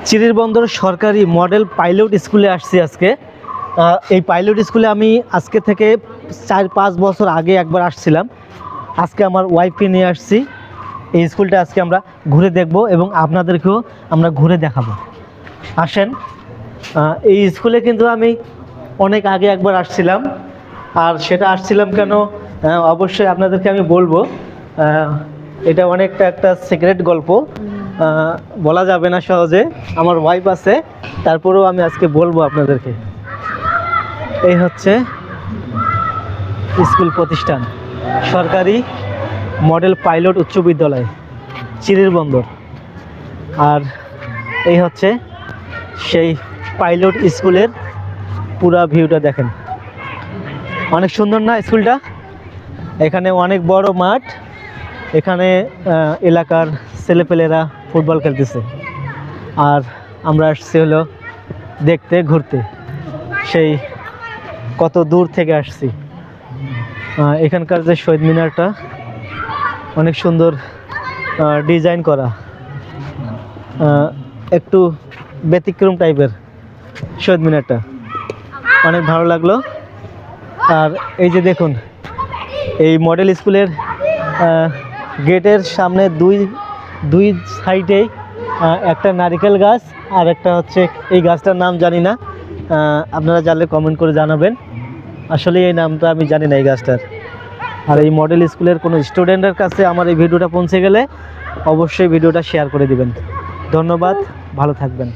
চিরিরবন্দর সরকারি model pilot স্কুলে আসছি আজকে। এই পাইলট স্কুলে আমি আজকে থেকে 4-5 বছর আগে একবার আসছিলাম। আজকে আমার ওয়াইফকে নিয়ে আসছি। এই স্কুলটা আজকে আমরা ঘুরে দেখব এবং আপনাদেরকেও আমরা ঘুরে দেখাবো। আসেন। এই স্কুলে কিন্তু আমি অনেক আগে একবার আসছিলাম, আর সেটা আসছিলাম কেন অবশ্যই আপনাদেরকে আমি বলবো। এটা অনেকটা একটা সিক্রেট গল্প, বলা যাবে না সহজে। আমার ওয়াইফ আছে, তারপরেও আমি আজকে বলবো আপনাদেরকে। এই হচ্ছে স্কুল প্রতিষ্ঠান, সরকারি মডেল পাইলট উচ্চ বিদ্যালয় চিরিরবন্দর। আর এই হচ্ছে সেই পাইলট স্কুলের পুরা ভিউটা দেখেন। অনেক সুন্দর না স্কুলটা? এখানে অনেক বড় মাঠ, এখানে এলাকার ছেলেপেলেরা ফুটবল খেলতেছে। আর আমরা আসছি হলো দেখতে, ঘুরতে। সেই কত দূর থেকে আসছি। এখানকার যে শহীদ মিনারটা অনেক সুন্দর ডিজাইন করা, একটু ব্যতিক্রম টাইপের শহীদ মিনারটা, অনেক ভালো লাগলো। আর এই যে দেখুন, এই মডেল স্কুলের গেটের সামনে দুই সাইডেই একটা নারিকেল গাছ, আর একটা হচ্ছে এই গাছটার নাম জানি না, আপনারা জানলে কমেন্ট করে জানাবেন। আসলে এই নামটা আমি জানি না এই গাছটার। আর এই মডেল স্কুলের কোনো স্টুডেন্টের কাছে আমার এই ভিডিওটা পৌঁছে গেলে অবশ্যই ভিডিওটা শেয়ার করে দিবেন। ধন্যবাদ, ভালো থাকবেন।